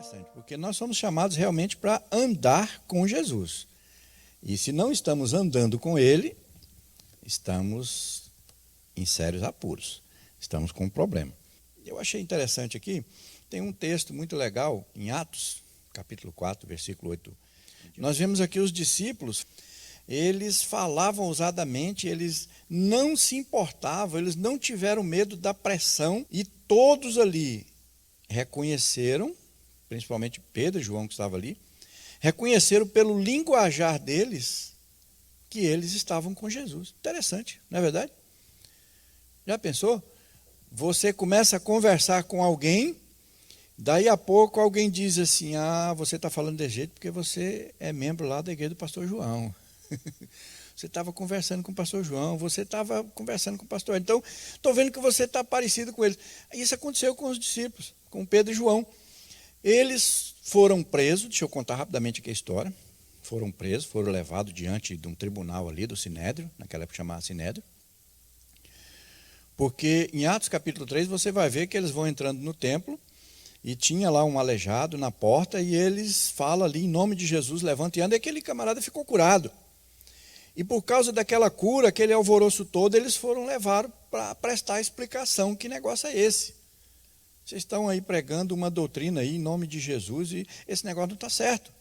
interessante, porque nós somos chamados realmente para andar com Jesus. E se não estamos andando com Ele, estamos em sérios apuros, estamos com um problema. Eu achei interessante aqui, tem um texto muito legal em Atos, capítulo 4, versículo 8. Nós vemos aqui os discípulos, eles falavam ousadamente, eles não se importavam, eles não tiveram medo da pressão, e todos ali reconheceram, principalmente Pedro e João que estavam ali, reconheceram pelo linguajar deles que eles estavam com Jesus. Interessante, não é verdade? Já pensou? Você começa a conversar com alguém, daí a pouco alguém diz assim, você está falando desse jeito porque você é membro lá da igreja do pastor João. Você estava conversando com o pastor João, você estava conversando com o pastor. Então, estou vendo que você está parecido com eles. Isso aconteceu com os discípulos, com Pedro e João. Eles foram presos, deixa eu contar rapidamente aqui a história. Foram presos, foram levados diante de um tribunal ali, do Sinédrio, naquela época chamava Sinédrio. Porque em Atos capítulo 3 você vai ver que eles vão entrando no templo e tinha lá um aleijado na porta e eles falam ali em nome de Jesus, levanta e anda, e aquele camarada ficou curado. E por causa daquela cura, aquele alvoroço todo, eles foram levados para prestar explicação. Que negócio é esse? Vocês estão aí pregando uma doutrina aí em nome de Jesus e esse negócio não está certo.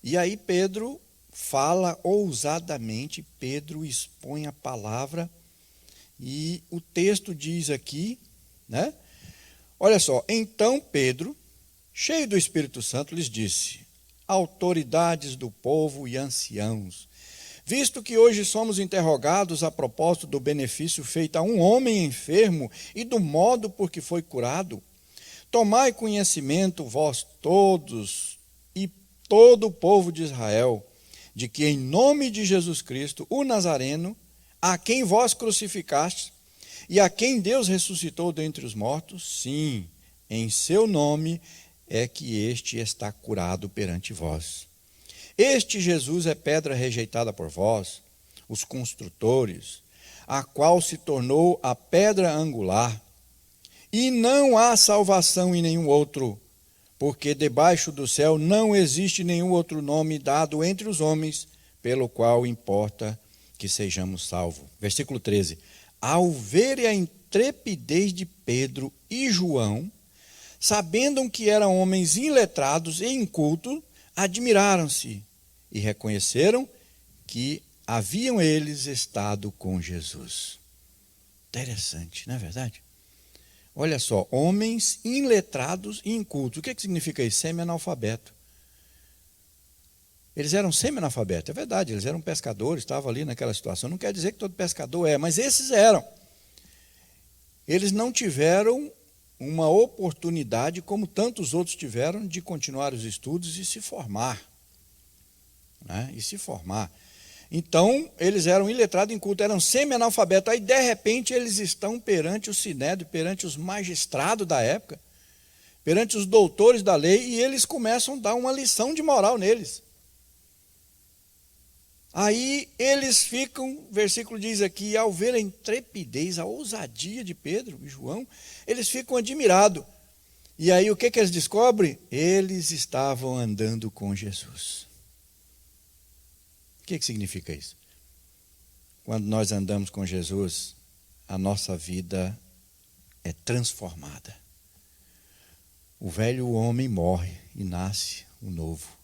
E aí Pedro fala ousadamente, Pedro expõe a palavra e o texto diz aqui, né? Olha só, então Pedro, cheio do Espírito Santo, lhes disse: autoridades do povo e anciãos, visto que hoje somos interrogados a propósito do benefício feito a um homem enfermo e do modo por que foi curado, tomai conhecimento vós todos e todo o povo de Israel, de que em nome de Jesus Cristo, o Nazareno, a quem vós crucificastes e a quem Deus ressuscitou dentre os mortos, sim, em seu nome é que este está curado perante vós. Este Jesus é pedra rejeitada por vós, os construtores, a qual se tornou a pedra angular. E não há salvação em nenhum outro, porque debaixo do céu não existe nenhum outro nome dado entre os homens, pelo qual importa que sejamos salvos. Versículo 13. Ao verem a intrepidez de Pedro e João, sabendo que eram homens iletrados e incultos, admiraram-se e reconheceram que haviam eles estado com Jesus. Interessante, não é verdade? Olha só, homens iletrados e incultos. O que significa isso? Semi-analfabeto. Eles eram semi-analfabetos, é verdade, eles eram pescadores, estavam ali naquela situação. Não quer dizer que todo pescador é, mas esses eram. Eles não tiveram uma oportunidade, como tantos outros tiveram, de continuar os estudos e se formar. Né? E se formar. Então, eles eram iletrados e incultos, eram semi-analfabetos. Aí, de repente, eles estão perante o Sinédrio, perante os magistrados da época, perante os doutores da lei, e eles começam a dar uma lição de moral neles. Aí eles ficam, o versículo diz aqui, ao ver a intrepidez, a ousadia de Pedro e João, eles ficam admirados. E aí o que eles descobrem? Eles estavam andando com Jesus. O que significa isso? Quando nós andamos com Jesus, a nossa vida é transformada. O velho homem morre e nasce o novo.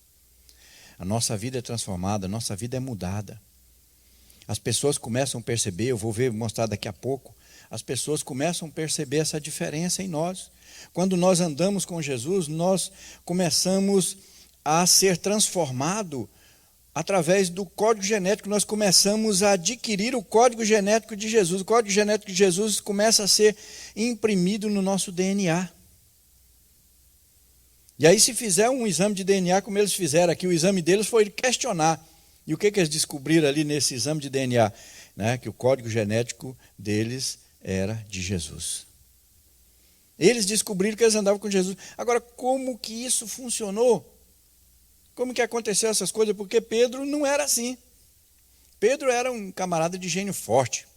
A nossa vida é transformada, a nossa vida é mudada. As pessoas começam a perceber, eu vou mostrar daqui a pouco, as pessoas começam a perceber essa diferença em nós. Quando nós andamos com Jesus, nós começamos a ser transformados através do código genético, nós começamos a adquirir o código genético de Jesus. O código genético de Jesus começa a ser imprimido no nosso DNA. E aí, se fizer um exame de DNA, como eles fizeram aqui, o exame deles foi questionar. E o que eles descobriram ali nesse exame de DNA? Né? Que o código genético deles era de Jesus. Eles descobriram que eles andavam com Jesus. Agora, como que isso funcionou? Como que aconteceu essas coisas? Porque Pedro não era assim. Pedro era um camarada de gênio forte.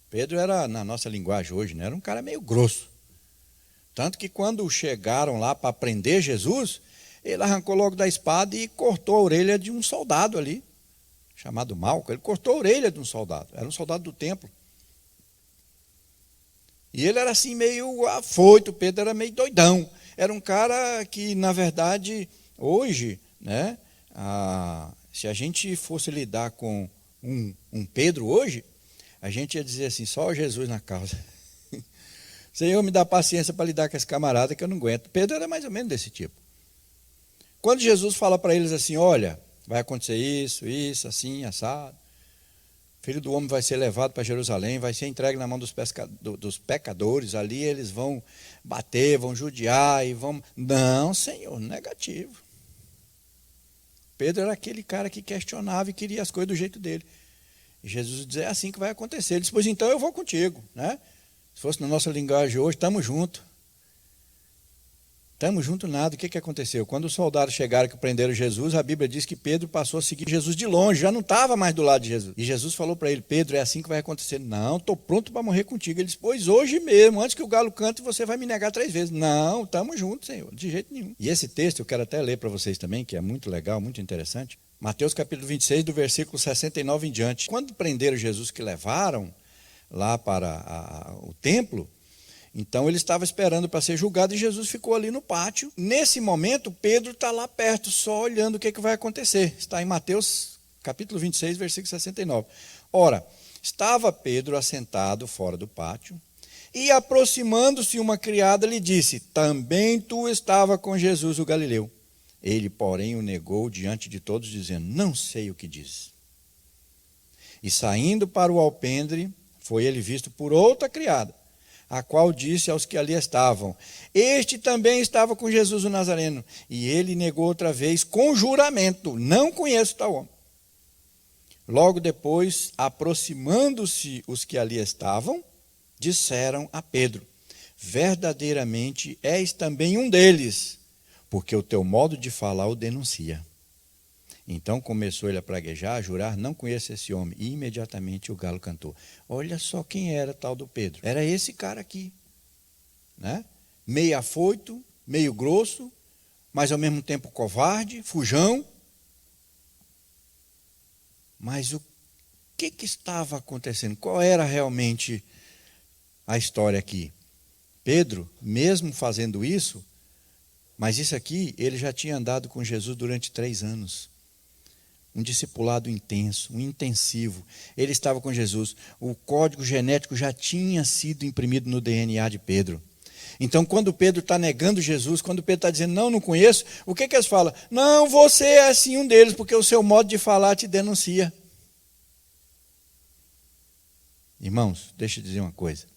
Pedro era, na nossa linguagem hoje, né? Era um cara meio grosso. Tanto que quando chegaram lá para prender Jesus, ele arrancou logo da espada e cortou a orelha de um soldado ali, chamado Malco. Ele cortou a orelha de um soldado, era um soldado do templo. E ele era assim meio afoito, Pedro era meio doidão. Era um cara que, na verdade, hoje, né, se a gente fosse lidar com um Pedro hoje, a gente ia dizer assim, só Jesus na causa. Senhor, me dá paciência para lidar com esse camarada que eu não aguento. Pedro era mais ou menos desse tipo. Quando Jesus fala para eles assim, olha, vai acontecer isso, assim, assado. Filho do homem vai ser levado para Jerusalém, vai ser entregue na mão dos pecadores, ali eles vão bater, vão judiar e vão... Não, Senhor, negativo. Pedro era aquele cara que questionava e queria as coisas do jeito dele. E Jesus dizia, é assim que vai acontecer. Ele disse, pois então eu vou contigo, né? Se fosse na nossa linguagem hoje, estamos juntos. Estamos juntos nada. O que aconteceu? Quando os soldados chegaram que prenderam Jesus, a Bíblia diz que Pedro passou a seguir Jesus de longe, já não estava mais do lado de Jesus. E Jesus falou para ele, Pedro, é assim que vai acontecer. Não, estou pronto para morrer contigo. Ele disse, pois hoje mesmo, antes que o galo cante, você vai me negar 3 vezes. Não, estamos juntos, Senhor, de jeito nenhum. E esse texto eu quero até ler para vocês também, que é muito legal, muito interessante. Mateus capítulo 26, do versículo 69 em diante. Quando prenderam Jesus, que levaram lá para o templo, então ele estava esperando para ser julgado e Jesus ficou ali no pátio. Nesse momento, Pedro está lá perto, só olhando o que vai acontecer. Está em Mateus capítulo 26, versículo 69. Ora, estava Pedro assentado fora do pátio e, aproximando-se uma criada, lhe disse, também tu estava com Jesus o Galileu. Ele, porém, o negou diante de todos, dizendo, não sei o que diz. E saindo para o alpendre, foi ele visto por outra criada, a qual disse aos que ali estavam, este também estava com Jesus o Nazareno. E ele negou outra vez com juramento, não conheço tal homem. Logo depois, aproximando-se os que ali estavam, disseram a Pedro, verdadeiramente és também um deles, porque o teu modo de falar o denuncia. Então começou ele a praguejar, a jurar, não conheço esse homem. E imediatamente o galo cantou. Olha só quem era tal do Pedro. Era esse cara aqui, né? Meio afoito, meio grosso, mas ao mesmo tempo covarde, fujão. Mas o que estava acontecendo? Qual era realmente a história aqui? Pedro, mesmo fazendo isso, mas isso aqui, ele já tinha andado com Jesus durante 3 anos. Um discipulado intenso, um intensivo. Ele estava com Jesus. O código genético já tinha sido imprimido no DNA de Pedro. Então, quando Pedro está negando Jesus, quando Pedro está dizendo, não conheço, o que eles falam? Não, você é assim um deles, porque o seu modo de falar te denuncia. Irmãos, deixa eu dizer uma coisa.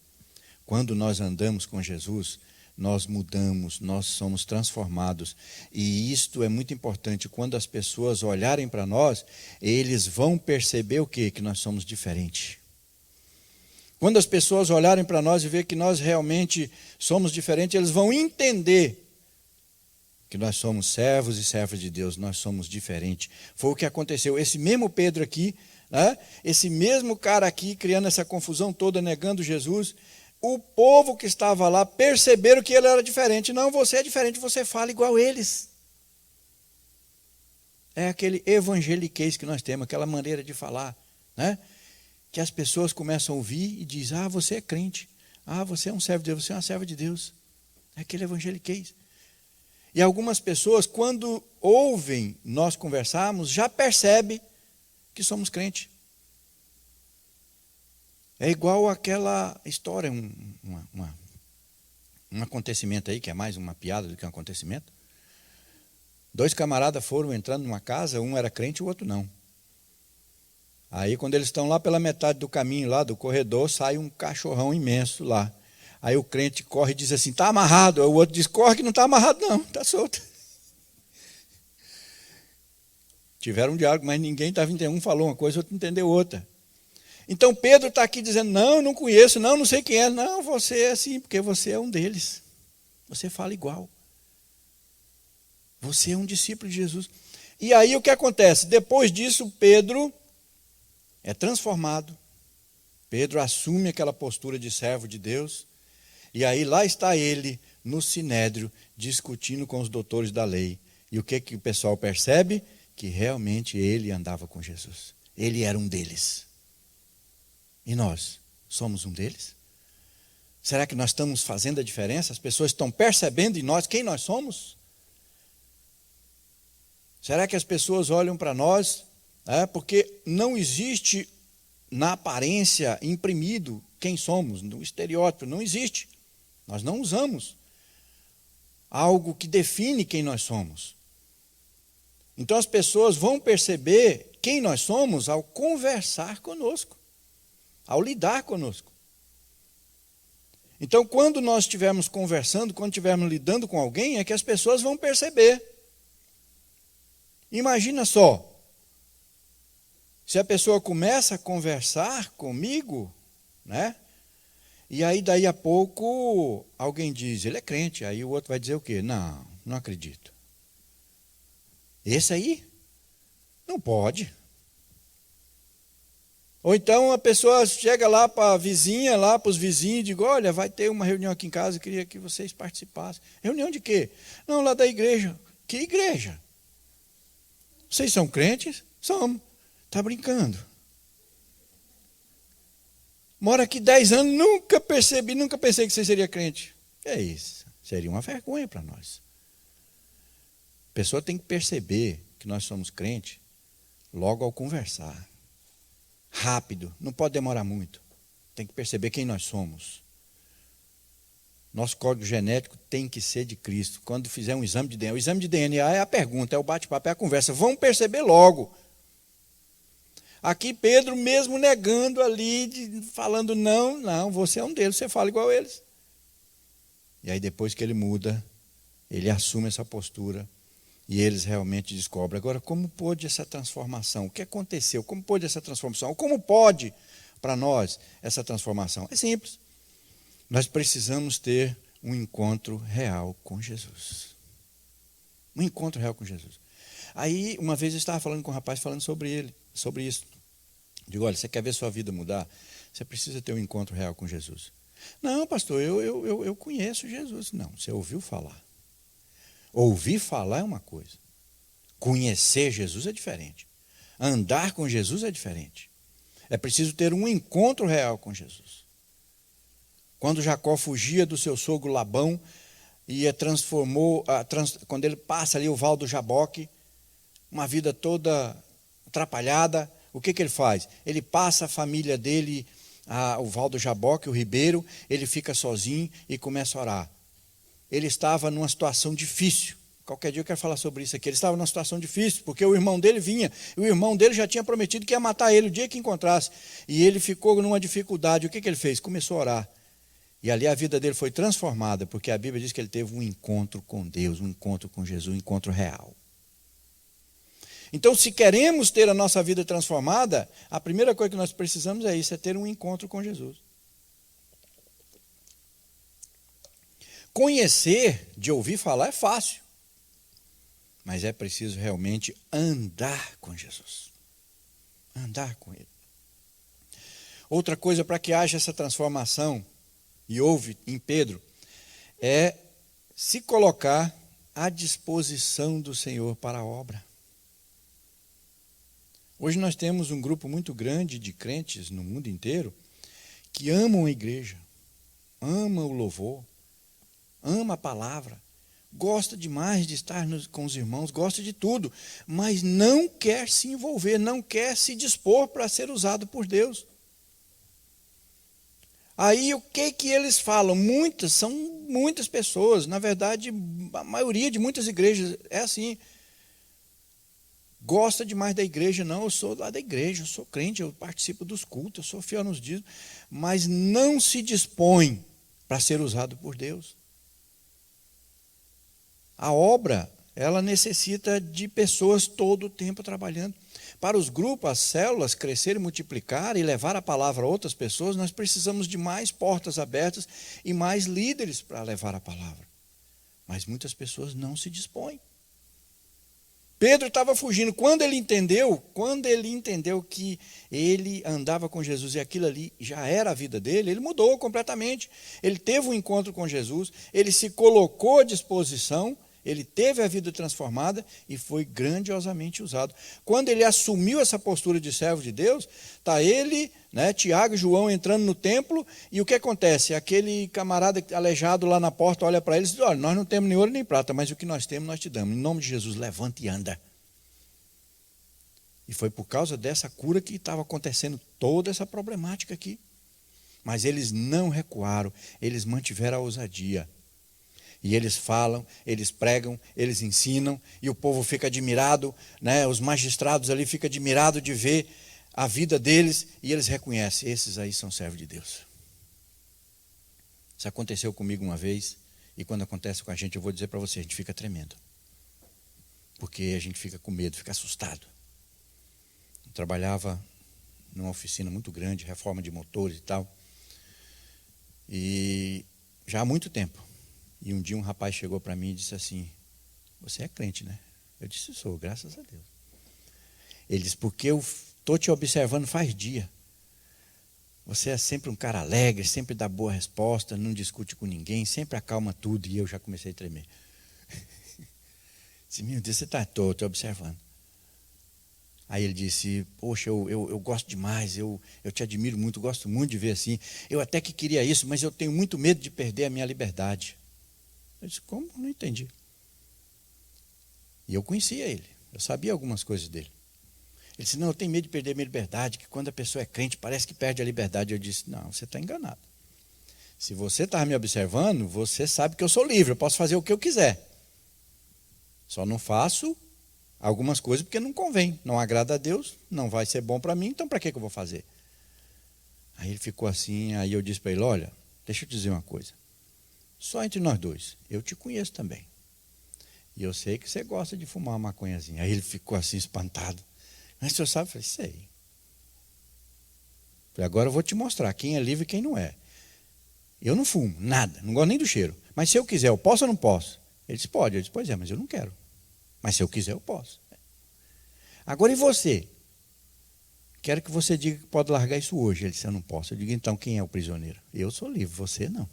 Quando nós andamos com Jesus, nós mudamos, nós somos transformados. E isto é muito importante. Quando as pessoas olharem para nós, eles vão perceber o quê? Que nós somos diferentes. Quando as pessoas olharem para nós e ver que nós realmente somos diferentes, eles vão entender que nós somos servos e servas de Deus, nós somos diferentes. Foi o que aconteceu. Esse mesmo Pedro aqui, né? Esse mesmo cara aqui, criando essa confusão toda, negando Jesus, o povo que estava lá perceberam que ele era diferente. Não, você é diferente, você fala igual eles. É aquele evangeliquez que nós temos, aquela maneira de falar, né? Que as pessoas começam a ouvir e dizem, você é crente, você é um servo de Deus, você é uma serva de Deus. É aquele evangeliquez. E algumas pessoas, quando ouvem nós conversarmos, já percebem que somos crentes. É igual aquela história, um acontecimento aí, que é mais uma piada do que um acontecimento. 2 camaradas foram entrando numa casa, um era crente e o outro não. Aí quando eles estão lá pela metade do caminho, lá do corredor, sai um cachorrão imenso lá. Aí o crente corre e diz assim, está amarrado. Aí o outro diz, corre que não está amarrado não, está solto. Tiveram um diálogo, mas ninguém estava entendendo. Um falou uma coisa, o outro entendeu outra. Então Pedro está aqui dizendo, não conheço, não sei quem é. Não, você é assim, porque você é um deles. Você fala igual. Você é um discípulo de Jesus. E aí o que acontece? Depois disso, Pedro é transformado. Pedro assume aquela postura de servo de Deus. E aí lá está ele no sinédrio, discutindo com os doutores da lei. E o que o pessoal percebe? Que realmente ele andava com Jesus. Ele era um deles. E nós somos um deles? Será que nós estamos fazendo a diferença? As pessoas estão percebendo em nós quem nós somos? Será que as pessoas olham para nós? Porque não existe na aparência imprimido quem somos, no estereótipo, não existe. Nós não usamos algo que define quem nós somos. Então as pessoas vão perceber quem nós somos ao conversar conosco, ao lidar conosco. Então, quando nós estivermos conversando, quando estivermos lidando com alguém, é que as pessoas vão perceber. Imagina só, se a pessoa começa a conversar comigo, né? E aí daí a pouco alguém diz, ele é crente, aí o outro vai dizer o quê? Não, não acredito. Esse aí? Não pode. Ou então a pessoa chega lá para a vizinha, lá para os vizinhos, e diz, olha, vai ter uma reunião aqui em casa, eu queria que vocês participassem. Reunião de quê? Não, lá da igreja. Que igreja? Vocês são crentes? Somos. Está brincando. Moro aqui 10 anos, nunca pensei que você seria crente. É isso, seria uma vergonha para nós. A pessoa tem que perceber que nós somos crentes logo ao conversar. Rápido, não pode demorar muito. Tem que perceber quem nós somos. Nosso código genético tem que ser de Cristo. Quando fizer um exame de DNA, o exame de DNA é a pergunta, é o bate-papo, é a conversa. Vão perceber logo. Aqui Pedro mesmo negando ali, falando não, você é um deles, você fala igual a eles. E aí depois que ele muda, ele assume essa postura e eles realmente descobrem. Agora, como pôde essa transformação? O que aconteceu? Como pôde essa transformação? Como pode para nós essa transformação? É simples. Nós precisamos ter um encontro real com Jesus. Um encontro real com Jesus. Aí, uma vez eu estava falando com um rapaz falando sobre isso. Digo, olha, você quer ver sua vida mudar? Você precisa ter um encontro real com Jesus. Não, pastor, eu conheço Jesus. Não, você ouviu falar. Ouvir falar é uma coisa. Conhecer Jesus é diferente. Andar com Jesus é diferente. É preciso ter um encontro real com Jesus. Quando Jacó fugia do seu sogro Labão e quando ele passa ali o Val do Jaboque, uma vida toda atrapalhada, o que ele faz? Ele passa a família dele, o Val do Jaboque, o ribeiro, ele fica sozinho e começa a orar. Ele estava numa situação difícil. Qualquer dia eu quero falar sobre isso aqui. Ele estava numa situação difícil, porque o irmão dele vinha, e o irmão dele já tinha prometido que ia matar ele o dia que encontrasse. E ele ficou numa dificuldade. O que ele fez? Começou a orar. E ali a vida dele foi transformada, porque a Bíblia diz que ele teve um encontro com Deus, um encontro com Jesus, um encontro real. Então, se queremos ter a nossa vida transformada, a primeira coisa que nós precisamos é isso, é ter um encontro com Jesus. Conhecer, de ouvir falar, é fácil. Mas é preciso realmente andar com Jesus. Andar com Ele. Outra coisa para que haja essa transformação, e houve em Pedro, é se colocar à disposição do Senhor para a obra. Hoje nós temos um grupo muito grande de crentes no mundo inteiro que amam a igreja, amam o louvor, ama a palavra, gosta demais de estar com os irmãos, gosta de tudo, mas não quer se envolver, não quer se dispor para ser usado por Deus. Aí o que eles falam? São muitas pessoas, na verdade, a maioria de muitas igrejas é assim. Gosta demais da igreja, não, eu sou lá da igreja, eu sou crente, eu participo dos cultos, eu sou fiel nos dízimos, mas não se dispõe para ser usado por Deus. A obra, ela necessita de pessoas todo o tempo trabalhando. Para os grupos, as células crescerem, multiplicar e levar a palavra a outras pessoas, nós precisamos de mais portas abertas e mais líderes para levar a palavra. Mas muitas pessoas não se dispõem. Pedro estava fugindo. Quando ele entendeu que ele andava com Jesus e aquilo ali já era a vida dele, ele mudou completamente. Ele teve um encontro com Jesus, ele se colocou à disposição, ele teve a vida transformada e foi grandiosamente usado. Quando ele assumiu essa postura de servo de Deus, está ele, Tiago e João entrando no templo, e o que acontece? Aquele camarada aleijado lá na porta olha para eles e diz: olha, nós não temos nem ouro nem prata, mas o que nós temos nós te damos. Em nome de Jesus, levanta e anda. E foi por causa dessa cura que estava acontecendo toda essa problemática aqui. Mas eles não recuaram, eles mantiveram a ousadia. E eles falam, eles pregam, eles ensinam, e o povo fica admirado, os magistrados ali ficam admirados de ver a vida deles, e eles reconhecem: esses aí são servos de Deus. Isso aconteceu comigo uma vez, e quando acontece com a gente, eu vou dizer para você, a gente fica tremendo. Porque a gente fica com medo, fica assustado. Eu trabalhava numa oficina muito grande, reforma de motores e tal, e já há muito tempo. E um dia um rapaz chegou para mim e disse assim: você é crente, né? Eu disse: sou, graças a Deus. Ele disse: porque eu estou te observando faz dia. Você é sempre um cara alegre, sempre dá boa resposta, não discute com ninguém, sempre acalma tudo. E eu já comecei a tremer. Disse: meu Deus, você está estou te observando. Aí ele disse: poxa, eu gosto demais, eu te admiro muito, gosto muito de ver assim. Eu até que queria isso, mas eu tenho muito medo de perder a minha liberdade. Eu disse: como? Não entendi. E eu conhecia ele, eu sabia algumas coisas dele. Ele disse: não, eu tenho medo de perder a minha liberdade, que quando a pessoa é crente parece que perde a liberdade. Eu disse: não, você está enganado. Se você está me observando, você sabe que eu sou livre, eu posso fazer o que eu quiser. Só não faço algumas coisas porque não convém, não agrada a Deus, não vai ser bom para mim, então para que eu vou fazer? Aí ele ficou assim, aí eu disse para ele: olha, deixa eu te dizer uma coisa. Só entre nós dois, eu te conheço também. E eu sei que você gosta de fumar uma maconhazinha. Aí ele ficou assim espantado. Mas o senhor sabe? Eu falei: sei. Falei: agora eu vou te mostrar quem é livre e quem não é. Eu não fumo, nada, não gosto nem do cheiro. Mas se eu quiser, eu posso ou não posso? Ele disse: pode. Eu disse: pois é, mas eu não quero. Mas se eu quiser, eu posso. Agora e você? Quero que você diga que pode largar isso hoje. Ele disse: eu não posso. Eu digo: então quem é o prisioneiro? Eu sou livre, você não.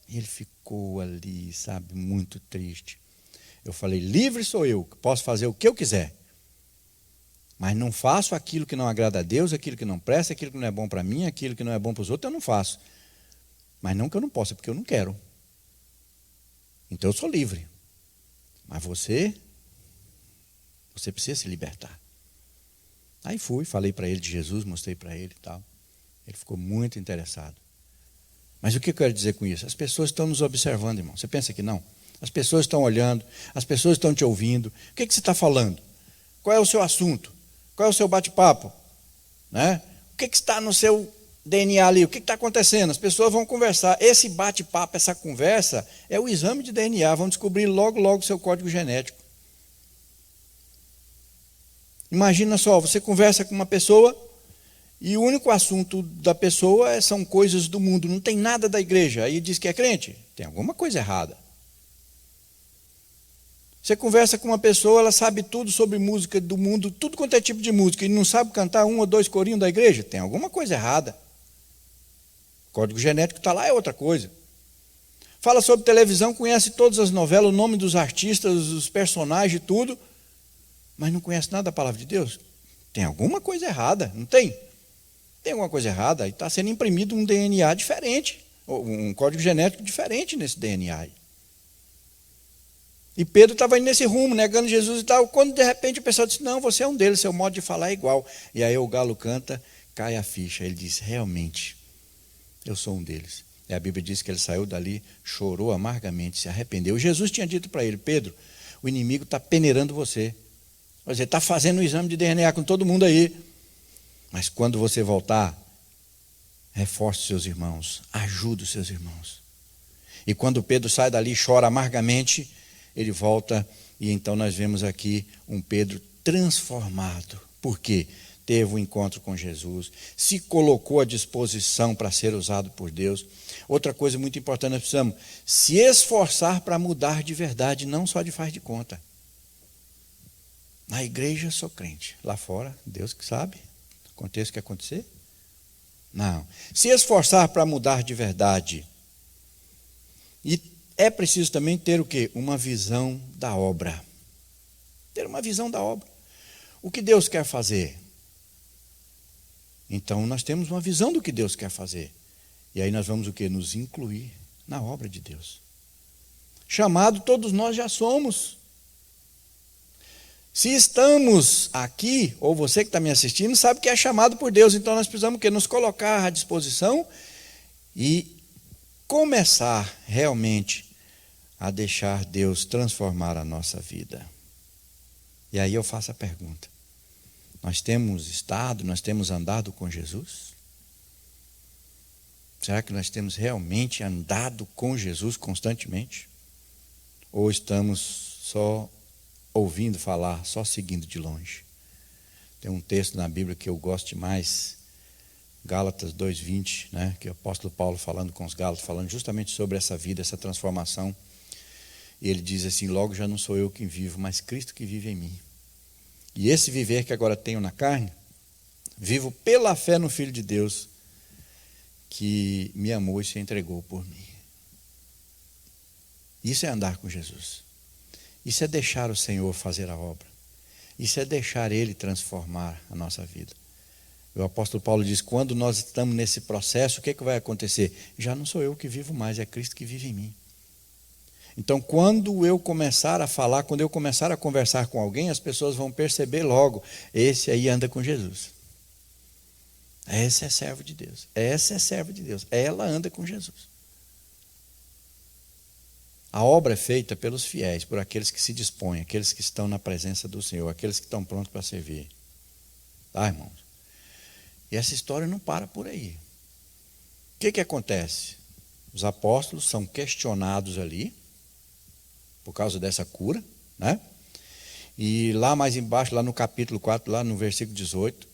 E ele ficou ali, sabe, muito triste. Eu falei: livre sou eu, posso fazer o que eu quiser. Mas não faço aquilo que não agrada a Deus, aquilo que não presta, aquilo que não é bom para mim, aquilo que não é bom para os outros, eu não faço. Mas não que eu não possa, porque eu não quero. Então eu sou livre. Mas você precisa se libertar. Aí fui, falei para ele de Jesus, mostrei para ele e tal. Ele ficou muito interessado. Mas o que eu quero dizer com isso? As pessoas estão nos observando, irmão. Você pensa que não? As pessoas estão olhando, as pessoas estão te ouvindo. O que você está falando? Qual é o seu assunto? Qual é o seu bate-papo? O que está no seu DNA ali? O que está acontecendo? As pessoas vão conversar. Esse bate-papo, essa conversa, é o exame de DNA. Vão descobrir logo, logo o seu código genético. Imagina só, você conversa com uma pessoa e o único assunto da pessoa são coisas do mundo, não tem nada da igreja. Aí diz que é crente, tem alguma coisa errada. Você conversa com uma pessoa, ela sabe tudo sobre música do mundo, tudo quanto é tipo de música, e não sabe cantar um ou dois corinhos da igreja, tem alguma coisa errada. O código genético está lá, é outra coisa. Fala sobre televisão, conhece todas as novelas, o nome dos artistas, os personagens e tudo, mas não conhece nada da palavra de Deus. Tem alguma coisa errada, não tem? Tem alguma coisa errada, e está sendo imprimido um DNA diferente, um código genético diferente nesse DNA aí. E Pedro estava indo nesse rumo, negando Jesus e tal, quando de repente o pessoal disse: não, você é um deles, seu modo de falar é igual. E aí o galo canta, cai a ficha. Ele diz: realmente, eu sou um deles. E a Bíblia diz que ele saiu dali, chorou amargamente, se arrependeu. Jesus tinha dito para ele: Pedro, o inimigo está peneirando você. Você está fazendo um exame de DNA com todo mundo aí. Mas quando você voltar, reforce seus irmãos, ajude os seus irmãos. E quando Pedro sai dali, chora amargamente, ele volta, e então nós vemos aqui um Pedro transformado. Por quê? Teve um encontro com Jesus, se colocou à disposição para ser usado por Deus. Outra coisa muito importante, nós precisamos se esforçar para mudar de verdade, não só de faz de conta. Na igreja sou crente. Lá fora, Deus que sabe. Aconteça o que acontecer. Não. Se esforçar para mudar de verdade. E é preciso também ter o quê? Uma visão da obra. Ter uma visão da obra. O que Deus quer fazer? Então nós temos uma visão do que Deus quer fazer. E aí nós vamos o quê? Nos incluir na obra de Deus. Chamado todos nós já somos. Se estamos aqui, ou você que está me assistindo, sabe que é chamado por Deus. Então nós precisamos o quê? Nos colocar à disposição e começar realmente a deixar Deus transformar a nossa vida. E aí eu faço a pergunta: nós temos estado, nós temos andado com Jesus? Será que nós temos realmente andado com Jesus constantemente? Ou estamos só ouvindo falar, só seguindo de longe? Tem um texto na Bíblia que eu gosto demais, Gálatas 2:20, né, que é o apóstolo Paulo falando com os Gálatas, falando justamente sobre essa vida, essa transformação. E ele diz assim: logo já não sou eu quem vivo, mas Cristo que vive em mim. E esse viver que agora tenho na carne, vivo pela fé no Filho de Deus, que me amou e se entregou por mim. Isso é andar com Jesus. Isso é deixar o Senhor fazer a obra. Isso é deixar Ele transformar a nossa vida. O apóstolo Paulo diz: quando nós estamos nesse processo, o que vai acontecer? Já não sou eu que vivo mais, é Cristo que vive em mim. Então, quando eu começar a falar, quando eu começar a conversar com alguém, as pessoas vão perceber logo: esse aí anda com Jesus. Esse é servo de Deus. Essa é serva de Deus. Ela anda com Jesus. A obra é feita pelos fiéis, por aqueles que se dispõem, aqueles que estão na presença do Senhor, aqueles que estão prontos para servir. Tá, irmãos? E essa história não para por aí. O que acontece? Os apóstolos são questionados ali, por causa dessa cura, né? E lá mais embaixo, lá no capítulo 4, lá no versículo 18,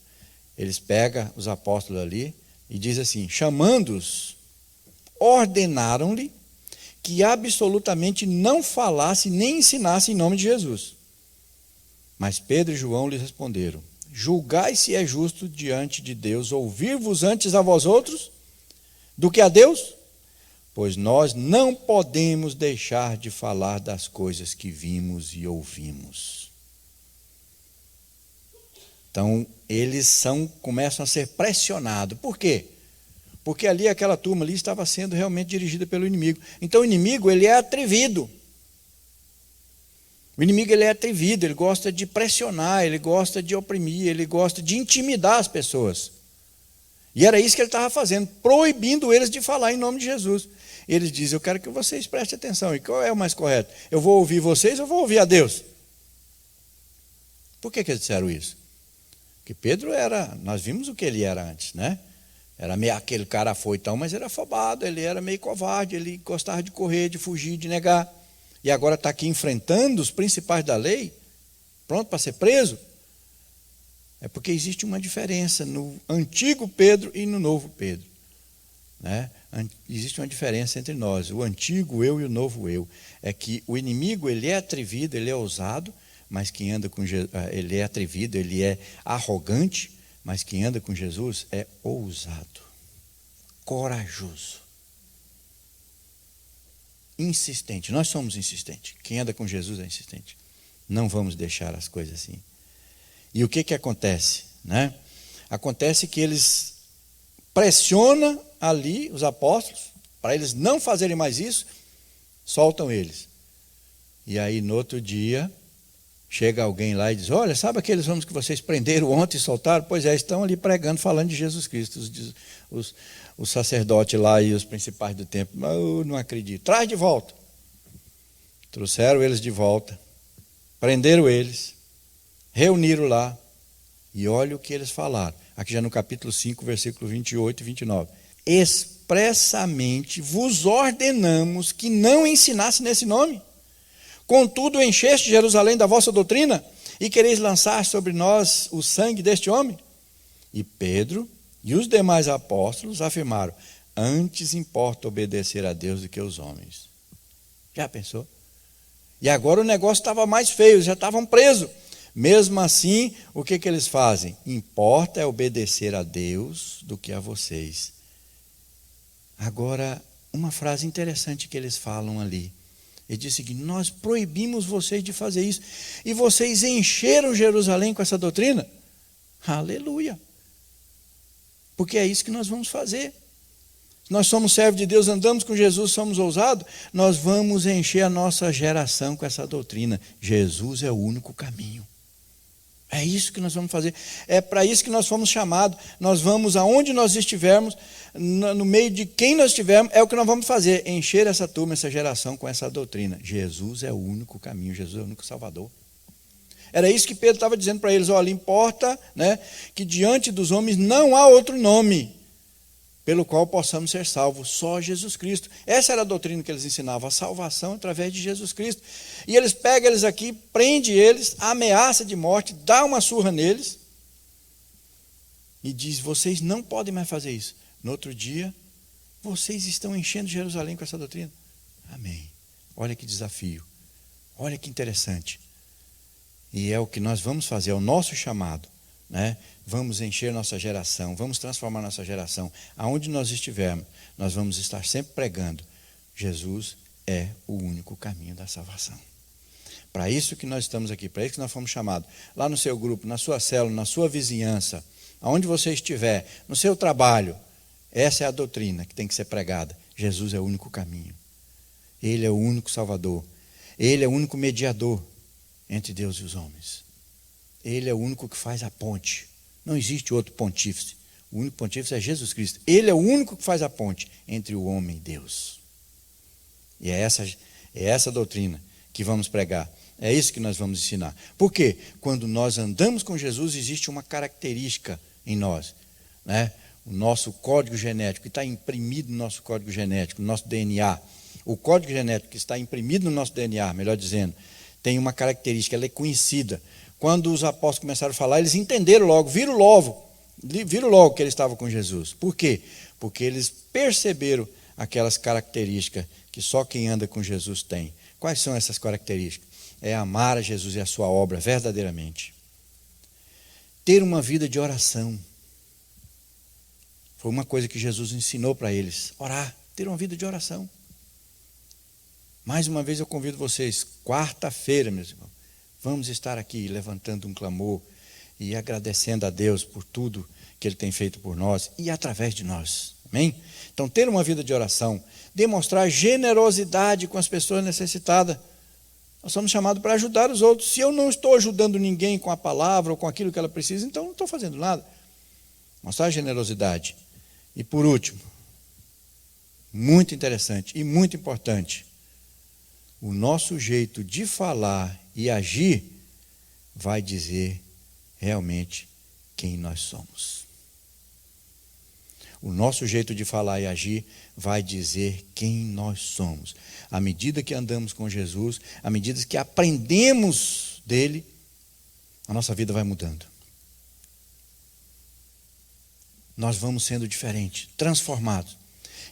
eles pegam os apóstolos ali e diz assim: chamando-os, ordenaram-lhe que absolutamente não falasse nem ensinasse em nome de Jesus. Mas Pedro e João lhes responderam: julgai se é justo diante de Deus ouvir-vos antes a vós outros do que a Deus? Pois nós não podemos deixar de falar das coisas que vimos e ouvimos. Então, eles começam a ser pressionados. Por quê? Porque ali, aquela turma ali estava sendo realmente dirigida pelo inimigo. Então, o inimigo, ele é atrevido. O inimigo, ele é atrevido, ele gosta de pressionar, ele gosta de oprimir, ele gosta de intimidar as pessoas. E era isso que ele estava fazendo, proibindo eles de falar em nome de Jesus. Eles dizem: eu quero que vocês prestem atenção. E qual é o mais correto? Eu vou ouvir vocês ou eu vou ouvir a Deus? Por que eles disseram isso? Porque Pedro nós vimos o que ele era antes, né? Era meio aquele cara afoitão, mas ele era afobado, ele era meio covarde, ele gostava de correr, de fugir, de negar. E agora está aqui enfrentando os principais da lei, pronto para ser preso. É porque existe uma diferença no antigo Pedro e no novo Pedro, né? Existe uma diferença entre nós, o antigo eu e o novo eu. É que o inimigo, ele é atrevido, ele é ousado, mas quem anda com Jesus, ele é atrevido, ele é arrogante, mas quem anda com Jesus é ousado, corajoso, insistente. Nós somos insistentes. Quem anda com Jesus é insistente. Não vamos deixar as coisas assim. E o que acontece, né? Acontece que eles pressionam ali os apóstolos, para eles não fazerem mais isso, soltam eles. E aí, no outro dia, chega alguém lá e diz: olha, sabe aqueles homens que vocês prenderam ontem e soltaram? Pois é, estão ali pregando, falando de Jesus Cristo, os sacerdotes lá e os principais do templo. Mas eu não acredito. Traz de volta. Trouxeram eles de volta, prenderam eles, reuniram lá, e olha o que eles falaram. Aqui já no capítulo 5, versículo 28 e 29. Expressamente vos ordenamos que não ensinasse nesse nome. Contudo, encheste Jerusalém da vossa doutrina e quereis lançar sobre nós o sangue deste homem? E Pedro e os demais apóstolos afirmaram: antes importa obedecer a Deus do que os homens. Já pensou? E agora o negócio estava mais feio, já estavam presos. Mesmo assim, o que eles fazem? Importa é obedecer a Deus do que a vocês. Agora, uma frase interessante que eles falam ali. Ele diz o seguinte: nós proibimos vocês de fazer isso. E vocês encheram Jerusalém com essa doutrina? Aleluia! Porque é isso que nós vamos fazer. Nós somos servos de Deus, andamos com Jesus, somos ousados, nós vamos encher a nossa geração com essa doutrina. Jesus é o único caminho. É isso que nós vamos fazer. É para isso que nós fomos chamados. Nós vamos aonde nós estivermos, no meio de quem nós estivermos, é o que nós vamos fazer. Encher essa turma, essa geração com essa doutrina. Jesus é o único caminho, Jesus é o único Salvador. Era isso que Pedro estava dizendo para eles. Olha, importa, né, que diante dos homens não há outro nome pelo qual possamos ser salvos, só Jesus Cristo. Essa era a doutrina que eles ensinavam, a salvação através de Jesus Cristo. E eles pegam eles aqui, prende eles, ameaça de morte, dá uma surra neles e diz: vocês não podem mais fazer isso. No outro dia, vocês estão enchendo Jerusalém com essa doutrina. Amém. Olha que desafio, olha que interessante. E é o que nós vamos fazer, é o nosso chamado, né? Vamos encher nossa geração, vamos transformar nossa geração. Aonde nós estivermos, nós vamos estar sempre pregando: Jesus é o único caminho da salvação. Para isso que nós estamos aqui, para isso que nós fomos chamados. Lá no seu grupo, na sua célula, na sua vizinhança, aonde você estiver, no seu trabalho, essa é a doutrina que tem que ser pregada. Jesus é o único caminho. Ele é o único Salvador. Ele é o único mediador entre Deus e os homens. Ele é o único que faz a ponte. Não existe outro pontífice. O único pontífice é Jesus Cristo. Ele é o único que faz a ponte entre o homem e Deus. E é essa doutrina que vamos pregar. É isso que nós vamos ensinar. Por quê? Quando nós andamos com Jesus, existe uma característica em nós, né? O nosso código genético, que está imprimido no nosso código genético, no nosso DNA. O código genético que está imprimido no nosso DNA, melhor dizendo, tem uma característica, ela é conhecida. Quando os apóstolos começaram a falar, eles entenderam logo, viram logo que eles estavam com Jesus. Por quê? Porque eles perceberam aquelas características que só quem anda com Jesus tem. Quais são essas características? É amar a Jesus e a sua obra verdadeiramente. Ter uma vida de oração. Foi uma coisa que Jesus ensinou para eles. Orar, ter uma vida de oração. Mais uma vez eu convido vocês, quarta-feira, meus irmãos, vamos estar aqui levantando um clamor e agradecendo a Deus por tudo que Ele tem feito por nós e através de nós. Amém? Então, ter uma vida de oração, demonstrar generosidade com as pessoas necessitadas. Nós somos chamados para ajudar os outros. Se eu não estou ajudando ninguém com a palavra ou com aquilo que ela precisa, então não estou fazendo nada. Mostrar generosidade. E por último, muito interessante e muito importante, o nosso jeito de falar e agir vai dizer realmente quem nós somos. O nosso jeito de falar e agir vai dizer quem nós somos. À medida que andamos com Jesus, à medida que aprendemos dele, a nossa vida vai mudando. Nós vamos sendo diferentes, transformados.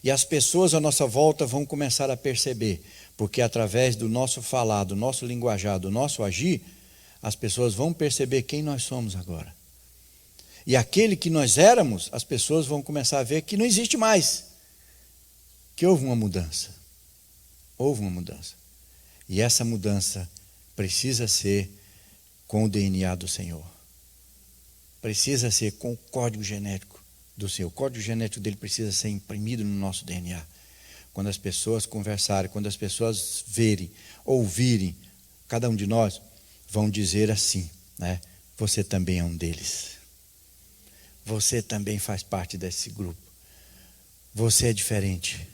E as pessoas à nossa volta vão começar a perceber, porque através do nosso falar, do nosso linguajar, do nosso agir, as pessoas vão perceber quem nós somos agora. E aquele que nós éramos, as pessoas vão começar a ver que não existe mais. Que houve uma mudança. Houve uma mudança. E essa mudança precisa ser com o DNA do Senhor. Precisa ser com o código genético do Senhor. O código genético dele precisa ser imprimido no nosso DNA. Quando as pessoas conversarem, quando as pessoas verem, ouvirem, cada um de nós, vão dizer assim, né? Você também é um deles. Você também faz parte desse grupo. Você é diferente.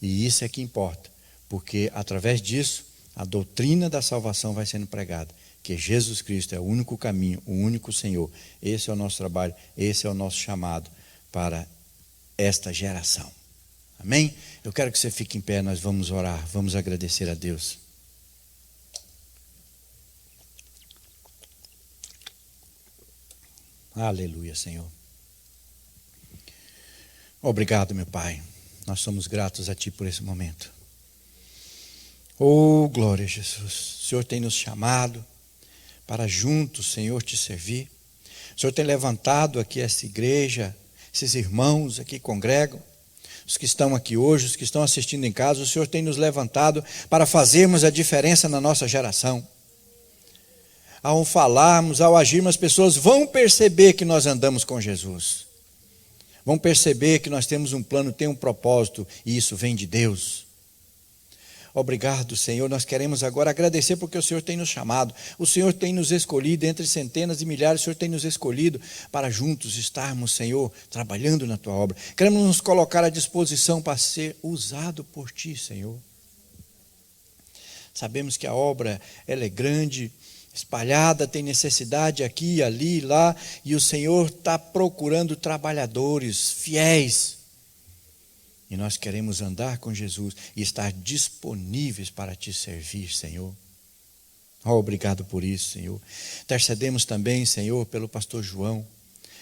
E isso é que importa. Porque através disso, a doutrina da salvação vai sendo pregada. Que Jesus Cristo é o único caminho, o único Senhor. Esse é o nosso trabalho, esse é o nosso chamado para esta geração. Amém? Eu quero que você fique em pé, nós vamos orar, vamos agradecer a Deus. Aleluia, Senhor. Obrigado, meu Pai. Nós somos gratos a Ti por esse momento. Oh, glória a Jesus. O Senhor tem nos chamado para juntos, Senhor, te servir. O Senhor tem levantado aqui essa igreja, esses irmãos aqui congregam, os que estão aqui hoje, os que estão assistindo em casa, o Senhor tem nos levantado para fazermos a diferença na nossa geração. Ao falarmos, ao agirmos, as pessoas vão perceber que nós andamos com Jesus. Vão perceber que nós temos um plano, tem um propósito, e isso vem de Deus. Obrigado, Senhor. Nós queremos agora agradecer porque o Senhor tem nos chamado. O Senhor tem nos escolhido entre centenas de milhares. O Senhor tem nos escolhido para juntos estarmos, Senhor, trabalhando na Tua obra. Queremos nos colocar à disposição para ser usado por Ti, Senhor. Sabemos que a obra ela é grande, espalhada, tem necessidade aqui, ali, lá. E o Senhor está procurando trabalhadores fiéis. E nós queremos andar com Jesus e estar disponíveis para te servir, Senhor. Obrigado por isso, Senhor. Intercedemos também, Senhor, pelo pastor João,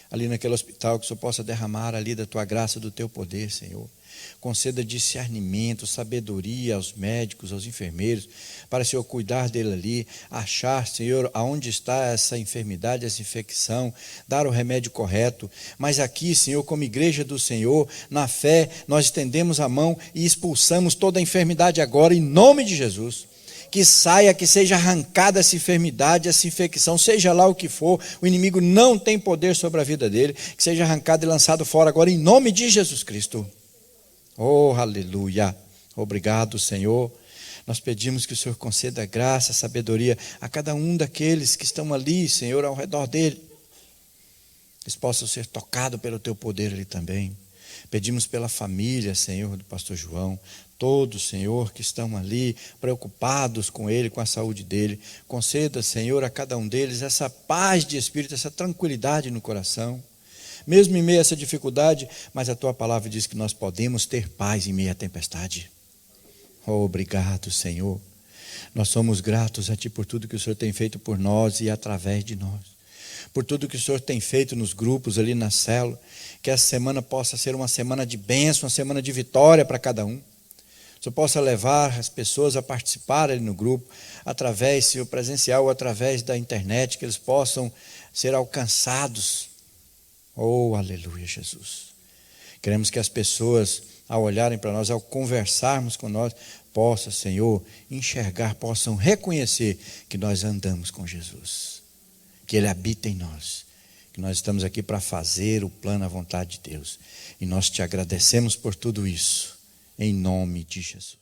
ali naquele hospital, que o Senhor possa derramar ali da tua graça, do teu poder, Senhor. Conceda discernimento, sabedoria aos médicos, aos enfermeiros, para, Senhor, cuidar dele ali, achar, Senhor, aonde está essa enfermidade, essa infecção, dar o remédio correto. Mas aqui, Senhor, como igreja do Senhor, na fé, nós estendemos a mão e expulsamos toda a enfermidade agora, em nome de Jesus. Que saia, que seja arrancada essa enfermidade, essa infecção, seja lá o que for, o inimigo não tem poder sobre a vida dele, que seja arrancado e lançado fora agora, em nome de Jesus Cristo. Oh, aleluia. Obrigado, Senhor. Nós pedimos que o Senhor conceda graça, sabedoria a cada um daqueles que estão ali, Senhor, ao redor dele. Eles possam ser tocados pelo teu poder ali também. Pedimos pela família, Senhor, do pastor João. Todos, Senhor, que estão ali preocupados com ele, com a saúde dele. Conceda, Senhor, a cada um deles essa paz de espírito, essa tranquilidade no coração. Mesmo em meio a essa dificuldade, mas a tua palavra diz que nós podemos ter paz em meio à tempestade. Oh, obrigado, Senhor. Nós somos gratos a ti por tudo que o Senhor tem feito por nós e através de nós. Por tudo que o Senhor tem feito nos grupos ali na célula. Que essa semana possa ser uma semana de bênção, uma semana de vitória para cada um. O Senhor possa levar as pessoas a participar ali no grupo, através, Senhor, presencial ou através da internet, que eles possam ser alcançados. Oh, aleluia, Jesus. Queremos que as pessoas, ao olharem para nós, ao conversarmos com nós, possam, Senhor, enxergar, possam reconhecer que nós andamos com Jesus, que Ele habita em nós, que nós estamos aqui para fazer o plano, a vontade de Deus. E nós te agradecemos por tudo isso, em nome de Jesus.